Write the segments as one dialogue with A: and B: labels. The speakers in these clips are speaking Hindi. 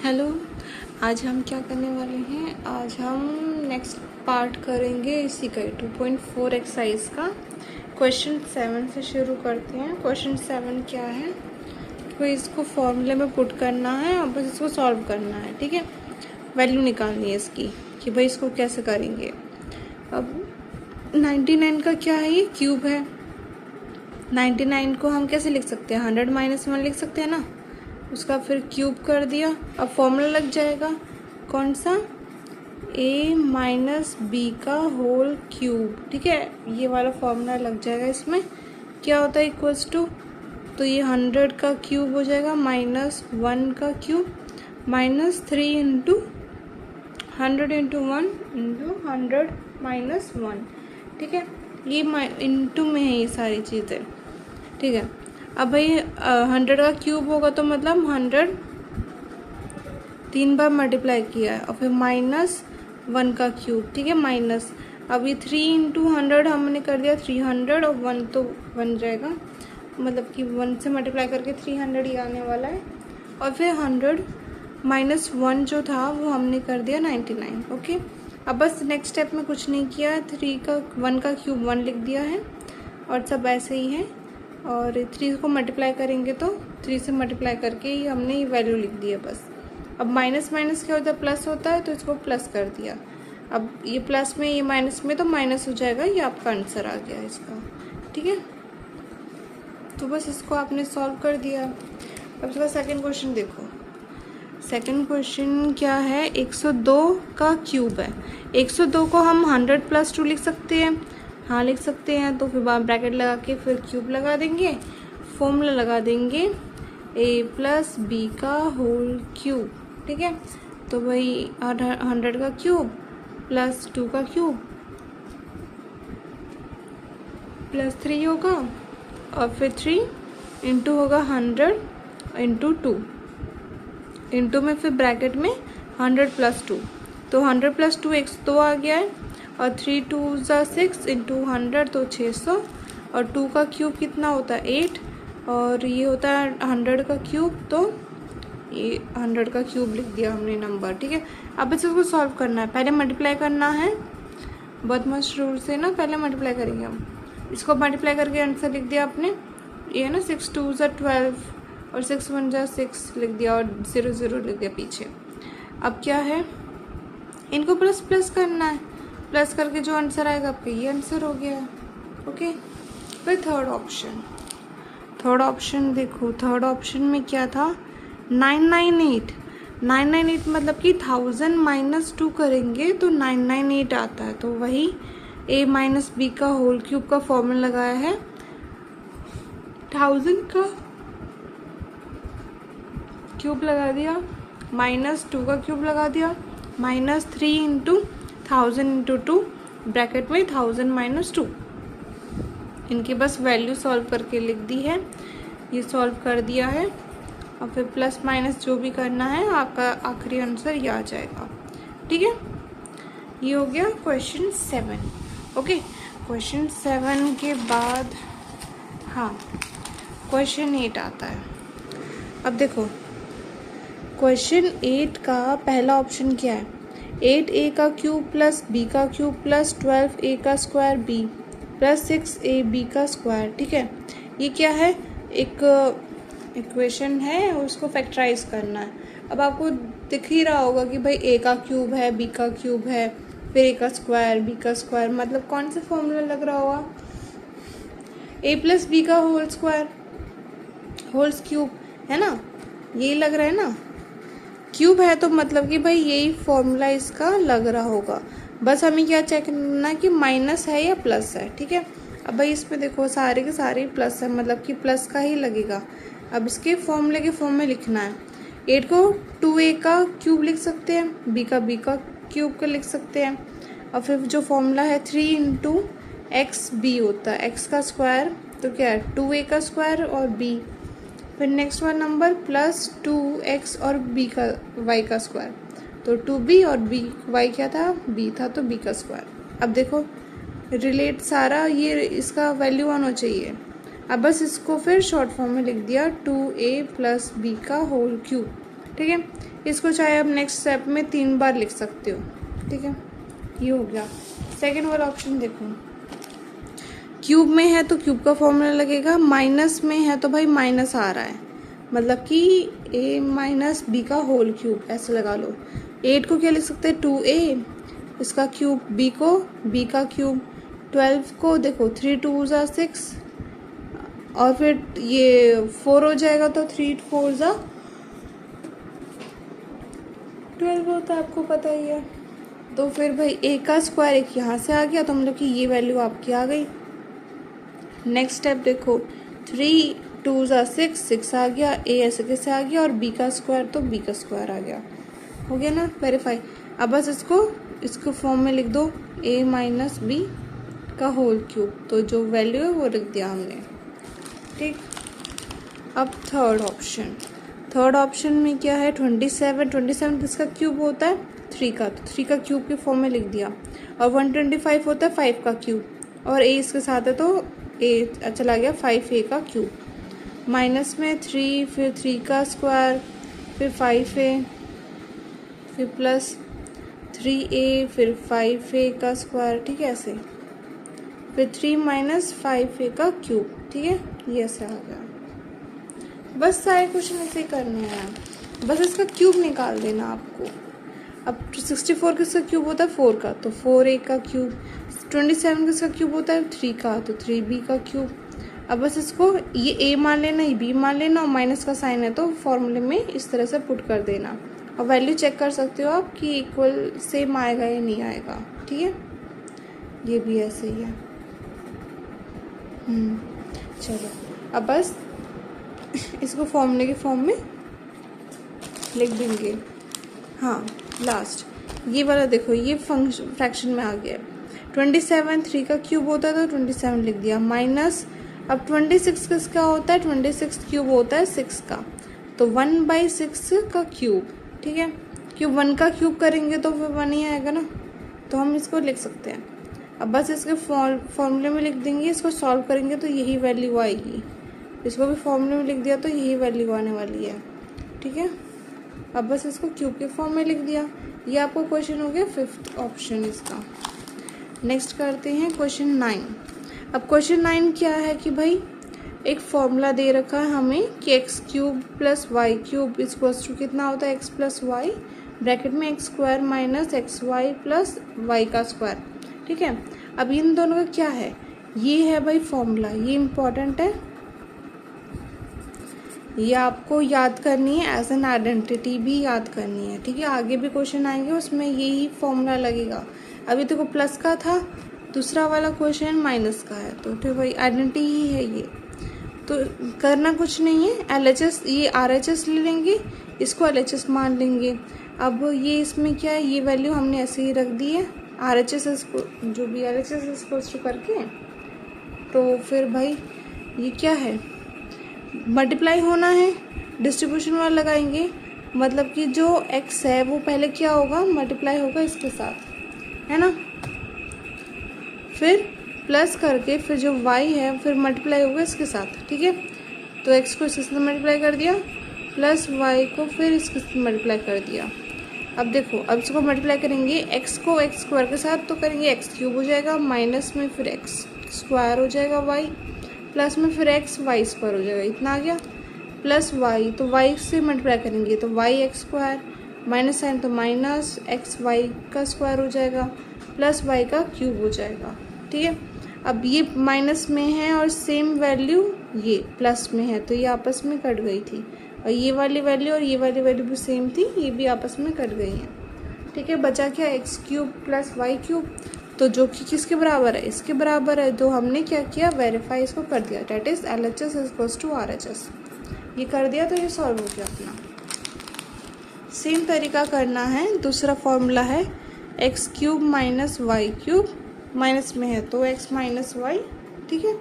A: हेलो। आज हम क्या करने वाले हैं? आज हम नेक्स्ट पार्ट करेंगे इसी का 2.4 एक्सरसाइज का क्वेश्चन 7 से शुरू करते हैं। क्वेश्चन 7 क्या है? तो इसको फॉर्मूले में पुट करना है और बस इसको सॉल्व करना है, ठीक है। वैल्यू निकालनी है इसकी कि भाई इसको कैसे करेंगे। अब 99 का क्या है? ये क्यूब है। 99 को हम कैसे लिख सकते हैं? 100 - 1 लिख सकते हैं ना। उसका फिर क्यूब कर दिया। अब फॉर्मूला लग जाएगा कौन सा? a - b का होल क्यूब, ठीक है। ये वाला फॉर्मूला लग जाएगा। इसमें क्या होता है? इक्वल्स टू, तो ये 100 का क्यूब हो जाएगा -1 का क्यूब -3 इंटू 100 इंटू 1 इंटू 100 - 1, ठीक है। ये इंटू में है ये सारी चीज़ें, ठीक है। अब भाई 100 का क्यूब होगा तो मतलब 100 3 बार मल्टीप्लाई किया है और फिर -1 का क्यूब, ठीक है। माइनस अभी 3 इंटू 100 हमने कर दिया 300 और 1 तो बन जाएगा, मतलब कि 1 से मल्टीप्लाई करके 300 ही आने वाला है। और फिर 100 - 1 जो था वो हमने कर दिया 99, ओके। अब बस नेक्स्ट स्टेप में कुछ नहीं किया है। 1 का क्यूब 1 लिख दिया है और सब ऐसे ही है। और 3 को मल्टीप्लाई करेंगे तो 3 से मल्टीप्लाई करके ही हमने ये वैल्यू लिख दी है बस। अब माइनस माइनस क्या होता है? प्लस होता है, तो इसको प्लस कर दिया। अब ये प्लस में ये माइनस में तो माइनस हो जाएगा। ये आपका आंसर आ गया इसका, ठीक है। तो बस इसको आपने सॉल्व कर दिया। अब इसका सेकंड क्वेश्चन देखो। सेकंड क्वेश्चन क्या है? 102 का क्यूब है। 102 को हम 100 + 2 लिख सकते हैं। हाँ लिख सकते हैं। तो फिर ब्रैकेट लगा के फिर क्यूब लगा देंगे, फॉर्मूला लगा देंगे a + b का होल क्यूब, ठीक है। तो भाई 100 का क्यूब +2 का क्यूब +3 होगा और फिर 3 इंटू होगा 100 इंटू 2 इंटू में फिर ब्रैकेट में 100 + 2, तो 100 + 2 102 आ गया है। और 3 2 = 6 इंटू 100 तो 600 और 2 का क्यूब कितना होता है? 8 और ये होता है 100 का क्यूब, तो ये 100 का क्यूब लिख दिया हमने नंबर, ठीक है। अब बस इसको सॉल्व करना है। पहले मल्टीप्लाई करना है, बदमाश रूल से ना। पहले मल्टीप्लाई करेंगे हम। इसको मल्टीप्लाई करके आंसर लिख दिया आपने। ये है ना 6 2 = 12 और 6 1 = 6 लिख दिया और 0 0 लिख दिया पीछे। अब क्या है? इनको प्लस प्लस करना है। प्लस करके जो आंसर आएगा आपका ये आंसर हो गया, ओके। फिर थर्ड ऑप्शन देखो। थर्ड ऑप्शन में क्या था? 998 मतलब कि 1000 - 2 करेंगे तो 998 आता है। तो वही a - b का होल क्यूब का फॉर्मूला लगाया है। 1000 का क्यूब लगा दिया, -2 का क्यूब लगा दिया, -3 इंटू 1000 इंटू 2 ब्रैकेट में 1000 - 2। इनकी बस वैल्यू सॉल्व करके लिख दी है। ये सॉल्व कर दिया है और फिर प्लस माइनस जो भी करना है आपका आखिरी आंसर ये आ जाएगा, ठीक है। ये हो गया क्वेश्चन 7, ओके। क्वेश्चन 7 के बाद हाँ क्वेश्चन 8 आता है। अब देखो क्वेश्चन 8 का पहला ऑप्शन क्या है? 8a का क्यूब + b का क्यूब + 12a का स्क्वायर b + 6ab का स्क्वायर, ठीक है। ये क्या है? एक इक्वेशन है, उसको फैक्टराइज करना है। अब आपको दिख ही रहा होगा कि भाई a का क्यूब है, b का क्यूब है, फिर a का स्क्वायर, b का स्क्वायर, मतलब कौन सा फॉर्मूला लग रहा होगा? a + b का होल स्क्वायर, होल्स क्यूब, है ना। यही लग रहा है ना। क्यूब है तो मतलब कि भाई यही फॉर्मूला इसका लग रहा होगा। बस हमें क्या चेक करना है कि माइनस है या प्लस है, ठीक है। अब भाई इसमें देखो सारे के सारे प्लस है, मतलब कि प्लस का ही लगेगा। अब इसके फॉर्मूले के फॉर्म में लिखना है। 8 को 2a का क्यूब लिख सकते हैं, b का क्यूब का लिख सकते हैं। और फिर जो फॉर्मूला है 3 इंटू xb होता है, x का स्क्वायर, तो क्या है 2a का स्क्वायर और b, फिर नेक्स्ट वन नंबर +2x और y का स्क्वायर, तो 2b और y क्या था? b था, तो b का स्क्वायर। अब देखो रिलेट सारा ये इसका वैल्यू आना चाहिए। अब बस इसको फिर शॉर्ट फॉर्म में लिख दिया 2a + b का होल क्यूब, ठीक है। इसको चाहे आप नेक्स्ट स्टेप में 3 बार लिख सकते हो, ठीक है। ये हो गया। सेकेंड वाला ऑप्शन देखो, क्यूब में है तो क्यूब का फॉर्मूला लगेगा, माइनस में है तो भाई माइनस आ रहा है, मतलब कि a माइनस बी का होल क्यूब ऐसे लगा लो। 8 को क्या लिख सकते हैं 2a, इसका क्यूब, b को b का क्यूब, 12 को देखो 3 2 जा 6, और फिर ये 4 हो जाएगा तो 3 4 जा 12 होता है, आपको पता ही है। तो फिर भाई a का स्क्वायर एक यहाँ से आ गया, तो मतलब कि ये वैल्यू आपकी आ गई। नेक्स्ट स्टेप देखो, 3 2 जा 6, 6 आ गया, a ऐसे कैसे आ गया, और b का स्क्वायर तो b का स्क्वायर आ गया, हो गया ना वेरीफाई। अब बस इसको फॉर्म में लिख दो, a माइनस बी का होल क्यूब, तो जो वैल्यू है वो लिख दिया हमने, ठीक। अब थर्ड ऑप्शन में क्या है 27 किसका क्यूब होता है 3 का, तो 3 का क्यूब के फॉर्म में लिख दिया, और 125 होता है 5 का क्यूब, और a इसके साथ है तो a चला गया 5a का क्यूब, माइनस में 3, फिर 3 का स्क्वायर, फिर 5a, फिर प्लस 3a, फिर 5a का स्क्वायर, ठीक है ऐसे, फिर 3 माइनस 5a का क्यूब, ठीक है, ये ऐसे आ गया। बस सारे क्वेश्चन ऐसे ही करने हैं, बस इसका क्यूब निकाल देना आपको। अब 64 किसका क्यूब होता है 4 का, तो 4a का क्यूब, 27 किसका क्यूब होता है 3 का, तो 3b का क्यूब। अब बस इसको ये a मान लेना, ये b मान लेना, और माइनस का साइन है तो फॉर्मूले में इस तरह से पुट कर देना, और वैल्यू चेक कर सकते हो आप कि इक्वल सेम आएगा या नहीं आएगा, ठीक है। ये भी ऐसे ही है। चलो अब बस इसको फॉर्मूले के फॉर्म में लिख देंगे। हाँ लास्ट ये वाला देखो, ये फंक्शन फ्रैक्शन में आ गया है। 27 3 का क्यूब होता है तो 27 लिख दिया, माइनस अब 26 किसका होता है 26 क्यूब होता है 6 का, तो 1/6 का क्यूब, ठीक है। क्यूब 1 का क्यूब करेंगे तो फिर 1 ही आएगा ना, तो हम इसको लिख सकते हैं। अब बस इसके फॉर्मूले में लिख देंगे, इसको सॉल्व करेंगे तो यही वैल्यू आएगी, इसको भी फॉर्मूले में लिख दिया तो यही वैल्यू आने वाली है, ठीक है। अब बस इसको क्यूब के फॉर्म में लिख दिया। ये आपको क्वेश्चन हो गया 5th ऑप्शन इसका। नेक्स्ट करते हैं क्वेश्चन 9। अब क्वेश्चन 9 क्या है कि भाई एक फॉर्मूला दे रखा है हमें कि x cube plus y cube equals to कितना होता है एक्स प्लस वाई, ब्रैकेट में x square minus x y plus y का स्क्वायर, ठीक है। अब इन दोनों का क्या है, ये है भाई फॉर्मूला, ये इम्पॉर्टेंट है, ये आपको याद करनी है, एज एन आइडेंटिटी भी याद करनी है, ठीक है। आगे भी क्वेश्चन आएंगे उसमें यही फॉर्मूला लगेगा। अभी देखो प्लस का था, दूसरा वाला क्वेश्चन माइनस का है, तो ठीक भाई आइडेंटिटी ही है ये, तो करना कुछ नहीं है। LHS ये RHS ले लेंगे, इसको LHS मान लेंगे। अब ये इसमें क्या है, ये वैल्यू हमने ऐसे ही रख दी है, RHS इसको जो भी LHS इसको करके, तो फिर भाई ये क्या है मल्टीप्लाई होना है, डिस्ट्रीब्यूशन वाला लगाएंगे, मतलब कि जो x है वो पहले क्या होगा मल्टीप्लाई होगा इसके साथ, है ना, फिर प्लस करके फिर जो y है फिर मल्टीप्लाई होगा इसके साथ, ठीक है। तो x को इसके साथ मल्टीप्लाई कर दिया, प्लस y को फिर इसके साथ मल्टीप्लाई कर दिया। अब देखो अब इसको मल्टीप्लाई करेंगे, x को x स्क्वायर के साथ तो करेंगे x क्यूब हो जाएगा, माइनस में फिर x स्क्वायर हो जाएगा y, प्लस में फिर x वाई स्क्वायर हो जाएगा, इतना आ गया, प्लस y तो y से मल्टीप्लाई करेंगे तो y x square, minus sign तो माइनस x वाई का स्क्वायर हो जाएगा, प्लस y का क्यूब हो जाएगा, ठीक है। अब ये माइनस में है और सेम वैल्यू ये प्लस में है, तो ये आपस में कट गई थी, और ये वाली वैल्यू और ये वाली वैल्यू भी सेम थी, ये भी आपस में कट गई हैं, ठीक है। बचा क्या x cube plus y cube, तो जो कि किसके बराबर है इसके बराबर है, तो हमने क्या किया वेरीफाई इसको कर दिया, that is LHS equals to RHS, ये कर दिया तो ये सॉल्व हो गया अपना। सेम तरीका करना है, दूसरा फॉर्मूला है x cube minus y cube, minus में है तो एक्स माइनस वाई, ठीक है।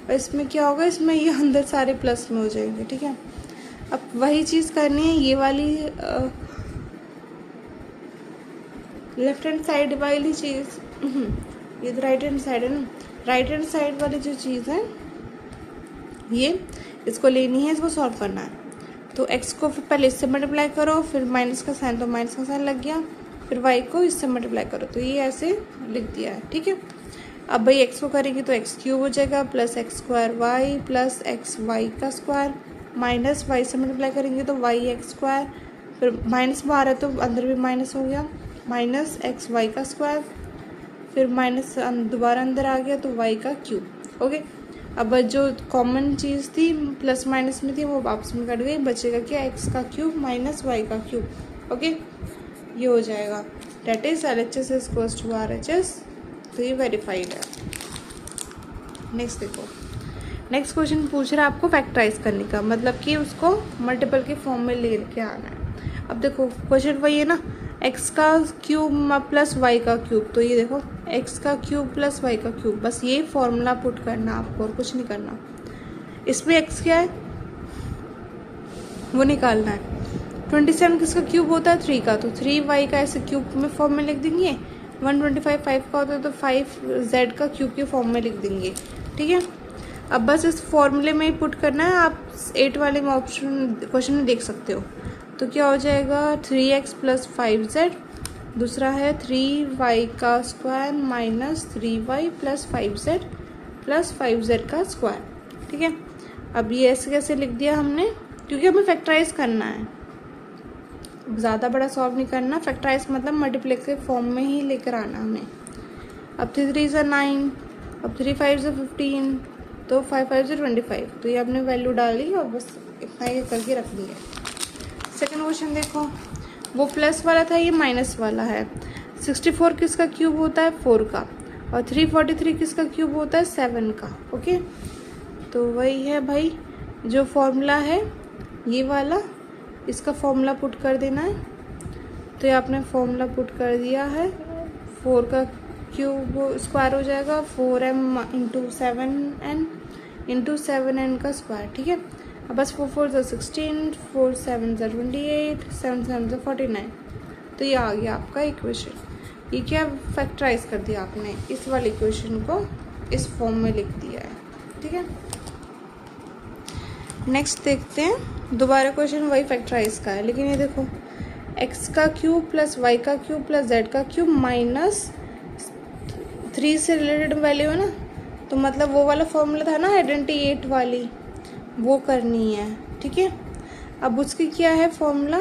A: और इसमें क्या होगा, इसमें ये अंदर सारे प्लस में हो जाएंगे, ठीक है। अब वही चीज़ करनी है, ये वाली लेफ्ट हैंड साइड वाली चीज़, ये तो राइट हैंड साइड है ना, राइट हैंड साइड वाली जो चीज़ है ये इसको लेनी है, इसको सॉल्व करना है। तो x को फिर पहले इससे मल्टीप्लाई करो, फिर माइनस का साइन, तो माइनस का साइन लग गया, फिर y को इससे मल्टीप्लाई करो, तो ये ऐसे लिख दिया है। ठीक है, अब भाई x को करेंगे तो x क्यूब हो जाएगा plus x square y plus x y का स्क्वायर, माइनस y से मल्टीप्लाई करेंगे तो y एक्स स्क्वायर, फिर माइनस बाहर है तो अंदर भी माइनस हो गया, माइनस एक्स वाई का स्क्वायर, फिर माइनस दोबारा अंदर आ गया तो y का क्यूब। ओके, अब जो कॉमन चीज़ थी प्लस माइनस में थी वो वापस में कट गई, बचेगा क्या x का क्यूब माइनस y का क्यूब। ओके, ये हो जाएगा, that is LHS is equals to RHS, तो ये वेरीफाइड है। नेक्स्ट देखो, नेक्स्ट क्वेश्चन पूछ रहा है आपको फैक्टराइज करने का, मतलब कि उसको मल्टीपल के फॉर्म में लेके आना है। अब देखो क्वेश्चन वही है ना, x का क्यूब प्लस y का क्यूब, तो ये देखो x का क्यूब प्लस y का क्यूब, बस ये फॉर्मूला पुट करना आपको और कुछ नहीं करना। इसमें x क्या है वो निकालना है। 27 किसका क्यूब होता है? 3 का, तो 3y का ऐसे क्यूब में फॉर्म में लिख देंगे। 125 5 का होता है तो 5z का क्यूब के फॉर्म में लिख देंगे। ठीक है, अब बस इस फॉर्मूले में ही पुट करना है। आप 8 वाले में ऑप्शन क्वेश्चन में देख सकते हो। तो क्या हो जाएगा 3x प्लस 5z, दूसरा है 3y का square minus 3y plus 5z का स्क्वायर। ठीक है, अब ये ऐसे कैसे लिख दिया हमने, क्योंकि हमें फैक्टराइज करना है, ज़्यादा बड़ा सॉल्व नहीं करना। फैक्टराइज मतलब मल्टीप्लेक्स के फॉर्म में ही लेकर आना हमें। अब 3 3 ज़ा 9, अब 3 5 ज़ा 15, तो 5 5 ज़ा 25, तो ये आपने वैल्यू डाली और बस इतना ये करके रख दिया। सेकेंड क्वेश्चन देखो, वो प्लस वाला था, ये माइनस वाला है। 64 किसका क्यूब होता है? 4 का, और 343 किसका क्यूब होता है? 7 का। ओके, तो वही है भाई, जो फॉर्मूला है ये वाला, इसका फॉर्मूला पुट कर देना है। तो ये आपने फॉर्मूला पुट कर दिया है। 4 का क्यूब स्क्वायर हो जाएगा 4m into 7n into 7n का स्क्वायर। ठीक है, अब बस 4 4 ज़ा 16, 4 7 ज़ा 28, 7 7 ज़ा 49, तो ये आ गया आपका इक्वेशन। ये क्या फैक्टराइज कर दिया आपने, इस वाले इक्वेशन को इस फॉर्म में लिख दिया है। ठीक है, नेक्स्ट देखते हैं, दोबारा क्वेश्चन वही फैक्टराइज का है, लेकिन ये देखो x का क्यूब प्लस y का क्यूब प्लस z का क्यूब माइनस 3 से रिलेटेड वैल्यू है ना, तो मतलब वो वाला फॉर्मूला था ना आइडेंटिटी 8 वाली, वो करनी है। ठीक है, अब उसकी क्या है फॉर्मूला,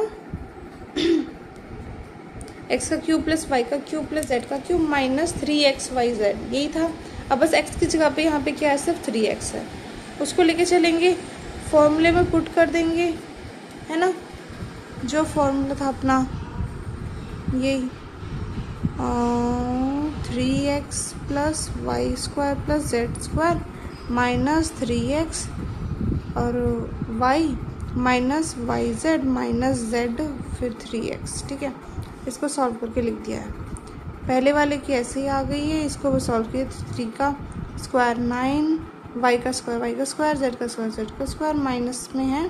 A: x का क्यूब प्लस y का क्यूब प्लस z का क्यूब माइनस 3xyz, यही था। अब बस x की जगह पे यहाँ पे क्या है, सिर्फ 3x है, उसको लेके चलेंगे, फॉर्मूले में पुट कर देंगे, है ना, जो फॉर्मूला था अपना यही 3x plus y square plus z square minus 3x और y minus y z minus z फिर 3x। ठीक है, इसको सॉल्व करके लिख दिया है। पहले वाले की ऐसे ही आ गई है, इसको भी सॉल्व किया, 3 का स्क्वायर 9, y का स्क्वायर z का स्क्वायर माइनस में है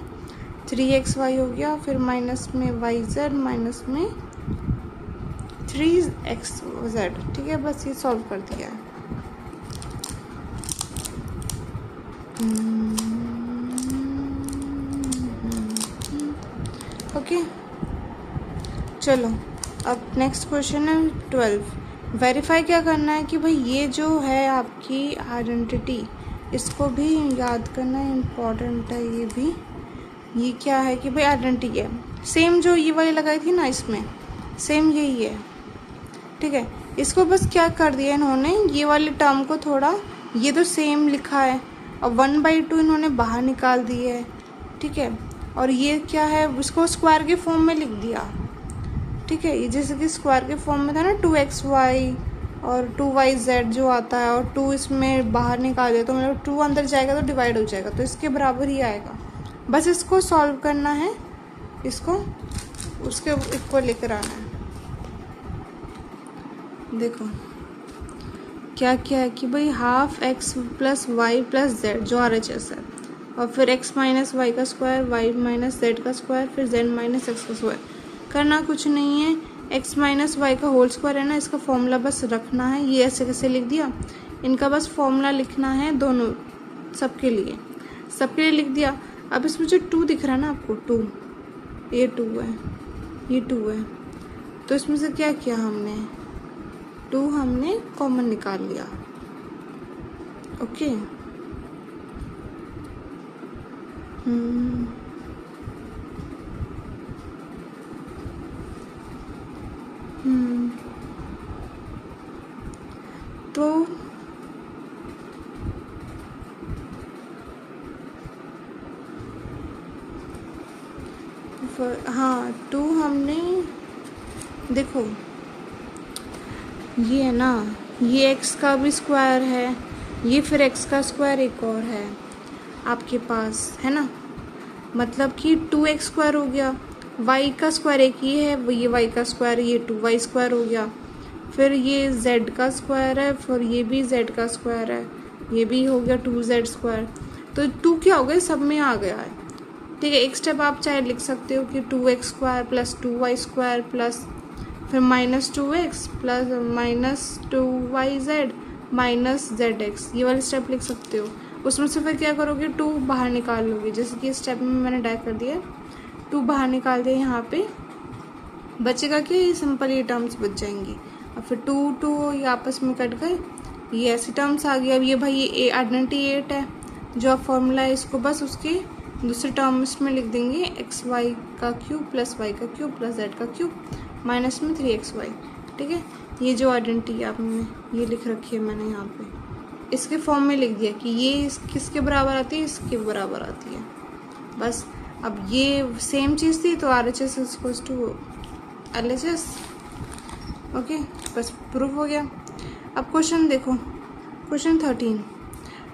A: 3xy हो गया, फिर माइनस में yz माइनस में 3xz। ठीक है, बस ये सॉल्व कर दिया है। ओके, चलो अब नेक्स्ट क्वेश्चन है 12। वेरीफाई क्या करना है कि भाई ये जो है आपकी आइडेंटिटी, इसको भी याद करना इम्पॉर्टेंट है। ये भी, ये क्या है कि भाई आइडेंटिटी है, सेम जो ये वाली लगाई थी ना, इसमें सेम यही है। ठीक है, इसको बस क्या कर दिया इन्होंने, ये वाले टर्म को थोड़ा, ये तो सेम लिखा है और 1/2 इन्होंने बाहर निकाल दिए है। ठीक है, और ये क्या है, उसको स्क्वायर के फॉर्म में लिख दिया। ठीक है, ये जैसे कि स्क्वायर के फॉर्म में था ना 2xy और 2yz जो आता है, और 2 इसमें बाहर निकाल दिया तो मतलब 2 अंदर जाएगा तो डिवाइड हो जाएगा, तो इसके बराबर ही आएगा। बस इसको सॉल्व करना है, इसको उसके इक्वल लेकर आना है। देखो क्या क्या है कि भाई half x plus y plus z जो RHS है, और फिर x माइनस वाई का स्क्वायर, y माइनस जेड का स्क्वायर, फिर z माइनस एक्स का स्क्वायर। करना कुछ नहीं है, x माइनस वाई का होल स्क्वायर है ना, इसका फॉर्मूला बस रखना है। ये ऐसे कैसे लिख दिया, इनका बस फॉर्मूला लिखना है दोनों, सबके लिए लिख दिया। अब इसमें जो 2 दिख रहा है ना आपको, 2, ये 2 है, ये 2 है, तो इसमें से क्या किया हमने, 2 हमने कॉमन निकाल लिया। ओके, तो हाँ 2 हमने, देखो ये है ना, ये x का भी स्क्वायर है, ये फिर x का स्क्वायर एक और है आपके पास, है ना, मतलब कि 2x स्क्वायर हो गया, y का स्क्वायर एक ही है, ये y का स्क्वायर, ये 2y स्क्वायर हो गया, फिर ये z का स्क्वायर है, फिर ये भी z का स्क्वायर है, ये भी हो गया 2z स्क्वायर। तो 2 क्या हो गया, सब में आ गया है। ठीक है, एक स्टेप आप चाहे लिख सकते हो कि 2x square plus 2y square plus फिर -2x plus -2yz minus zx, ये वाले स्टेप लिख सकते हो। उसमें से फिर क्या करोगे, 2 बाहर निकाल लोगे, जैसे कि स्टेप में मैंने डाई कर दिया, 2 बाहर निकाल दिया, यहाँ पे बचेगा क्या, ये सिंपल ये टर्म्स बच जाएंगी। अब फिर 2 ये आपस में कट गए, ये ऐसी टर्म्स आ गई। अब ये भाई ये आइडेंटिटी 8 है, जो आप फॉर्मूला है इसको बस उसके दूसरे टर्म्स में लिख देंगे, एक्स वाई का क्यूब प्लस वाई का क्यूब प्लस जेड का क्यूब माइनस में 3xy। ठीक है, ये जो आइडेंटिटी आपने ये लिख रखी है मैंने यहाँ पे, इसके फॉर्म में लिख दिया कि ये किसके बराबर आती है, इसके बराबर आती है। बस अब ये सेम चीज़ थी, तो RHS equals to LHS। Okay, बस प्रूफ हो गया। अब क्वेश्चन देखो, क्वेश्चन 13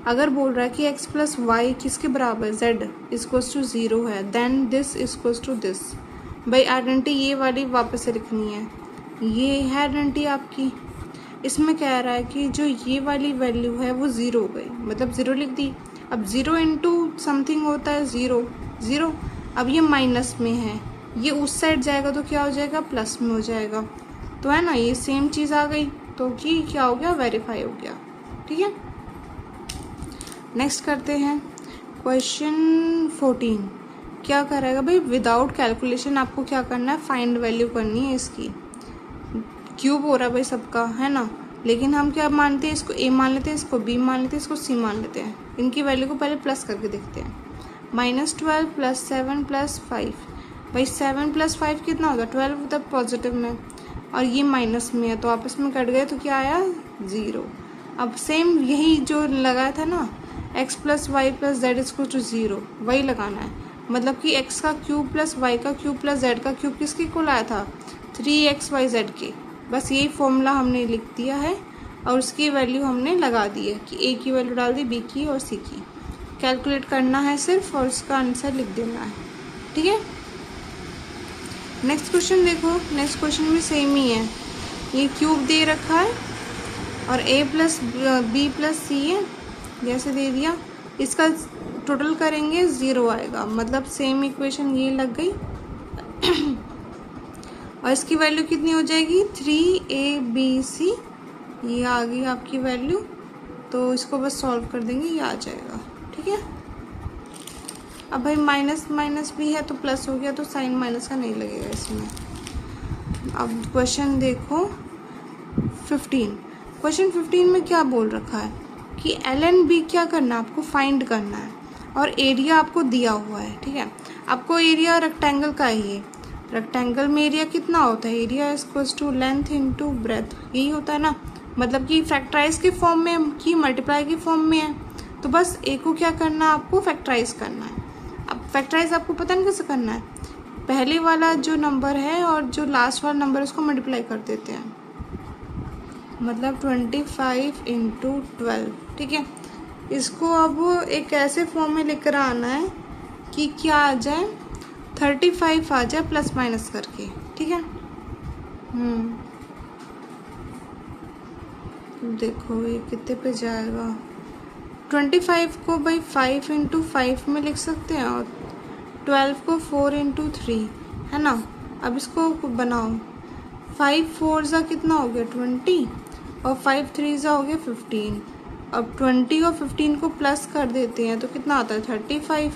A: अगर बोल रहा है कि x प्लस वाई किसके बराबर, z इक्वल्स टू 0 है, then this equals to this. भाई आइडेंटिटी ये वाली वापस से लिखनी है, ये है आइडेंटिटी आपकी। इसमें कह रहा है कि जो ये वाली वैल्यू है वो 0 हो गई, मतलब 0 लिख दी। अब 0 इंटू समथिंग होता है 0। अब ये माइनस में है, ये उस साइड जाएगा तो क्या हो जाएगा, प्लस में हो जाएगा। तो है ना, ये सेम चीज़ आ गई, तो कि क्या हो गया, वेरीफाई हो गया। ठीक है, नेक्स्ट करते हैं क्वेश्चन 14। क्या करेगा भाई, विदाउट कैलकुलेशन आपको क्या करना है, फाइंड वैल्यू करनी है इसकी। क्यूब हो रहा है भाई सबका, है ना, लेकिन हम क्या मानते हैं, इसको a मान लेते हैं, इसको b मान लेते हैं, इसको c मान लेते हैं। इनकी वैल्यू को पहले प्लस करके देखते हैं। -12 + 7 + 5, भाई 7 + 5 कितना होगा, 12 होता है पॉजिटिव में, और ये माइनस में है, तो आपस में कट गए, तो क्या आया 0। अब सेम यही जो लगाया था ना, x + y + z = 0, वही लगाना है। मतलब कि x का क्यूब प्लस y का क्यूब प्लस z का क्यूब किसके इक्वल आया था, 3xyz के। बस यही फॉर्मूला हमने लिख दिया है, और उसकी वैल्यू हमने लगा दी है कि a की वैल्यू डाल दी, b की और c की। कैलकुलेट करना है सिर्फ, और उसका आंसर लिख देना है। ठीक है, नेक्स्ट क्वेश्चन देखो, नेक्स्ट क्वेश्चन भी सेम ही है। ये क्यूब दे रखा है और a + b + c है, जैसे दे दिया, इसका टोटल करेंगे 0 आएगा, मतलब सेम इक्वेशन ये लग गई। और इसकी वैल्यू कितनी हो जाएगी, 3abc, ये आ गई आपकी वैल्यू। तो इसको बस सॉल्व कर देंगे, ये आ जाएगा। ठीक है, अब भाई माइनस माइनस भी है तो प्लस हो गया, तो साइन माइनस का नहीं लगेगा इसमें। अब क्वेश्चन देखो 15। क्वेश्चन 15 में क्या बोल रखा है कि LNB क्या करना है, आपको फाइंड करना है, और एरिया आपको दिया हुआ है। ठीक है, आपको एरिया रेक्टेंगल का ही है, रेक्टेंगल में एरिया कितना होता है, area equals to length into breadth, यही होता है ना, मतलब कि फैक्टराइज के फॉर्म में कि मल्टीप्लाई के फॉर्म में है। तो बस ए को क्या करना है, आपको फैक्टराइज करना है। अब फैक्टराइज आपको पता नहीं कैसे करना है, पहले वाला जो नंबर है और जो लास्ट वाला नंबर है उसको मल्टीप्लाई कर देते हैं, मतलब 25 × 12। ठीक है, इसको अब एक ऐसे फॉर्म में लेकर आना है कि क्या आ जाए, 35 आ जाए प्लस माइनस करके। ठीक है, देखो ये कितने पे जाएगा, 25 को भाई 5 × 5 में लिख सकते हैं, और 12 को 4 × 3, है ना। अब इसको बनाओ, 5 4 कितना हो गया 20, और 5 3 हो गया 15। अब 20 और 15 को प्लस कर देते हैं तो कितना आता है 35।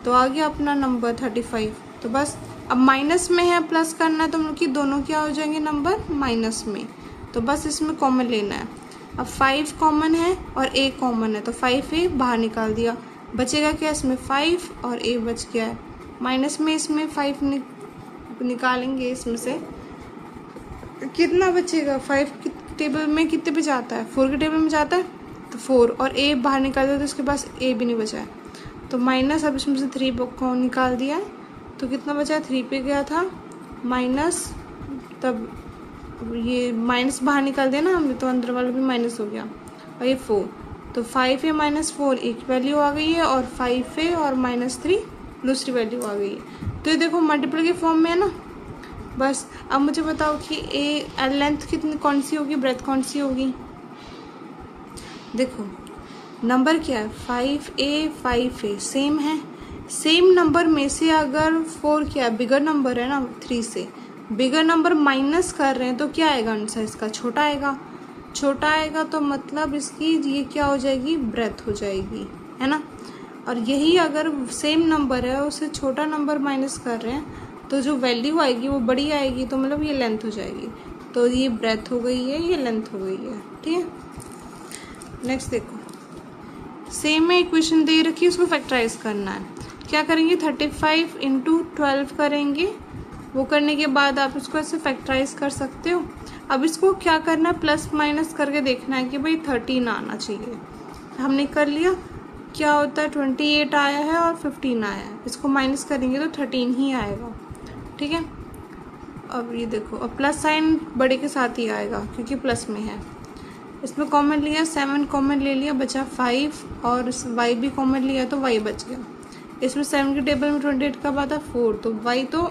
A: तो आ गया अपना नंबर 35। तो बस अब माइनस में है, प्लस करना है तो मतलब कि दोनों क्या हो जाएंगे नंबर माइनस में। तो बस इसमें कॉमन लेना है। अब 5 कॉमन है और a कॉमन है, तो 5a बाहर निकाल दिया, बचेगा क्या इसमें 5 और a बच गया है। माइनस में इसमें 5 निकालेंगे, इसमें से कितना बचेगा 5 टेबल में कितने पे जाता है, 4 के टेबल में जाता है, तो 4 और a बाहर निकाल दिया तो इसके पास a भी नहीं बचा है। तो माइनस, अब इसमें से 3 को निकाल दिया है तो कितना बचा, 3 पे गया था माइनस, तब ये माइनस बाहर निकाल दिया ना हमने तो अंदर वाला भी माइनस हो गया, और ये 4, तो 5a माइनस 4 एक वैल्यू आ गई है और 5a और -3 दूसरी वैल्यू आ गई है। तो ये देखो मल्टीपल के फॉर्म में है ना। बस अब मुझे बताओ कि ए लेंथ कितनी कौन सी होगी, ब्रेथ कौन सी होगी। देखो नंबर क्या है 5a 5a सेम है, सेम नंबर में से अगर 4 क्या बिगर नंबर है ना 3 से, बिगर नंबर माइनस कर रहे हैं तो क्या आएगा आंसर इसका, छोटा आएगा। छोटा आएगा तो मतलब इसकी ये क्या हो जाएगी, ब्रेथ हो जाएगी, है ना। और यही अगर सेम नंबर है उससे छोटा नंबर माइनस कर रहे हैं तो जो वैल्यू आएगी वो बड़ी आएगी, तो मतलब ये लेंथ हो जाएगी। तो ये ब्रेथ हो गई है, ये लेंथ हो गई है, ठीक है। नेक्स्ट देखो, सेम में इक्वेशन दे रखी है, उसको फैक्टराइज करना है। क्या करेंगे 35 × 12 करेंगे, वो करने के बाद आप इसको ऐसे फैक्टराइज कर सकते हो। अब इसको क्या करना है, प्लस माइनस करके देखना है कि भाई 13 आना चाहिए। हमने कर लिया, क्या होता है 28 आया है और 15 आया है, इसको माइनस करेंगे तो 13 ही आएगा, ठीक है। अब ये देखो, अब प्लस साइन बड़े के साथ ही आएगा क्योंकि प्लस में है। इसमें कॉमन लिया, 7 कॉमन ले लिया, बचा 5 और y भी कॉमन लिया तो y बच गया। इसमें 7 के टेबल में 28 का आता 4, तो y तो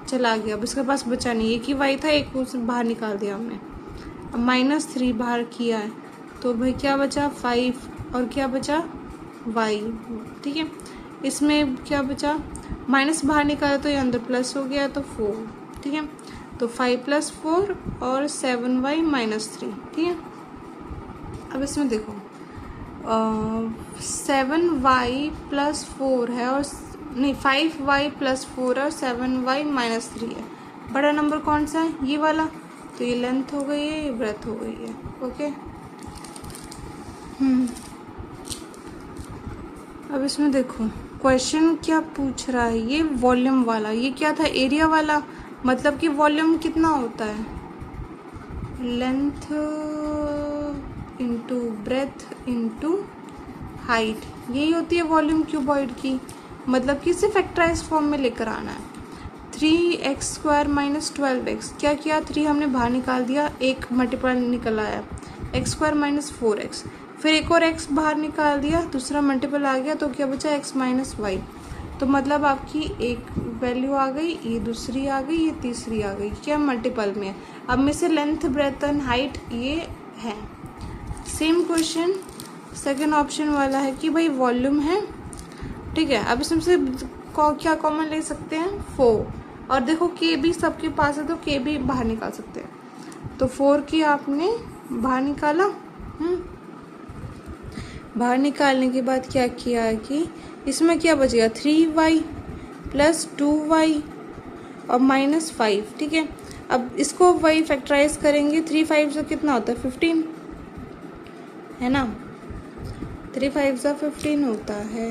A: चला गया, अब इसके पास बचा नहीं, एक ही y था, एक को बाहर निकाल दिया हमने। अब -3 बाहर किया है तो भाई क्या बचा 5 और क्या बचा y, ठीक है। इसमें क्या बचा, माइनस बाहर निकाला तो ये अंदर प्लस हो गया तो 4, ठीक है। तो 5 + 4 और 7y - 3, ठीक है। अब इसमें देखो 7y + 4 है और नहीं 5y + 4 और 7y - 3 है। बड़ा नंबर कौन सा है, ये वाला, तो ये लेंथ हो गई है, ये ब्रेथ हो गई है, ओके। अब इसमें देखो क्वेश्चन क्या पूछ रहा है, ये वॉल्यूम वाला, ये क्या था एरिया वाला, मतलब कि वॉल्यूम कितना होता है, length into breadth into height, यही होती है वॉल्यूम क्यूबॉइड की। मतलब कि इसे फैक्टराइज फॉर्म में लेकर आना है। 3x² - 12x, क्या किया 3 हमने बाहर निकाल दिया, एक मल्टीपल निकल आया, x² - 4x, फिर एक और x बाहर निकाल दिया, दूसरा मल्टीपल आ गया तो क्या बचा x - y। तो मतलब आपकी एक वैल्यू आ गई, ये दूसरी आ गई, ये तीसरी आ गई, क्या मल्टीपल में है। अब में से लेंथ ब्रेथ एंड हाइट ये है। सेम क्वेश्चन सेकंड ऑप्शन वाला है कि भाई वॉल्यूम है, ठीक है। अब इसमें से क्या कॉमन ले सकते हैं 4, और देखो k भी सबके पास है तो k भी बाहर निकाल सकते हैं। तो 4 की आपने बाहर निकाला, बाहर निकालने के बाद क्या किया है कि इसमें क्या बचेगा 3y + 2y और -5, ठीक है। अब इसको वही फैक्टराइज करेंगे, 3 5 से कितना होता है 15, है ना, 3 5 से 15 होता है,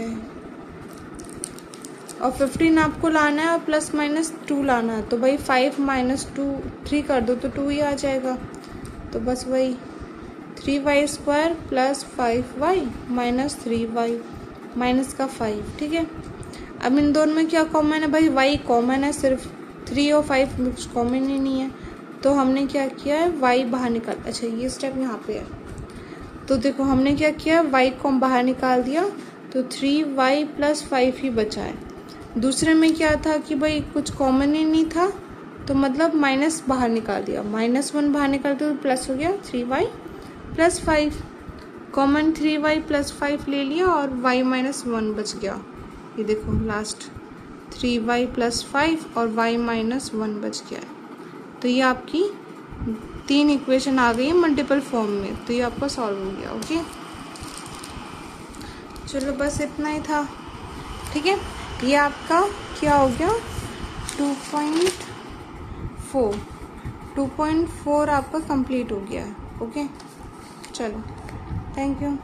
A: और 15 आपको लाना है और +- 2 लाना है, तो भाई 5 - 2 3 कर दो तो 2 ही आ जाएगा। तो बस वही 3y² + 5y - 3y माइनस का 5, ठीक है। अब इन दोनों में क्या कॉमन है, भाई y कॉमन है, सिर्फ 3 और 5 कुछ कॉमन ही नहीं है, तो हमने क्या किया है y बाहर निकाल, अच्छा ये स्टेप यहाँ पे है। तो देखो हमने क्या किया, y को बाहर निकाल दिया तो 3y + 5 ही बचा है। दूसरे में क्या था कि भाई कुछ कॉमन ही नहीं था, तो मतलब माइनस बाहर निकाल दिया, -1 बाहर निकाल दिया तो प्लस हो गया 3y + 5, कॉमन 3y + 5 ले लिया और y - 1 बच गया। ये देखो लास्ट 3y + 5 और y - 1 बच गया है। तो ये आपकी 3 इक्वेशन आ गई है मल्टीपल फॉर्म में, तो ये आपका सॉल्व हो गया, ओके। चलो बस इतना ही था, ठीक है, ये आपका क्या हो गया 2.4 आपका कंप्लीट हो गया है। ओके, चलो, थैंक यू।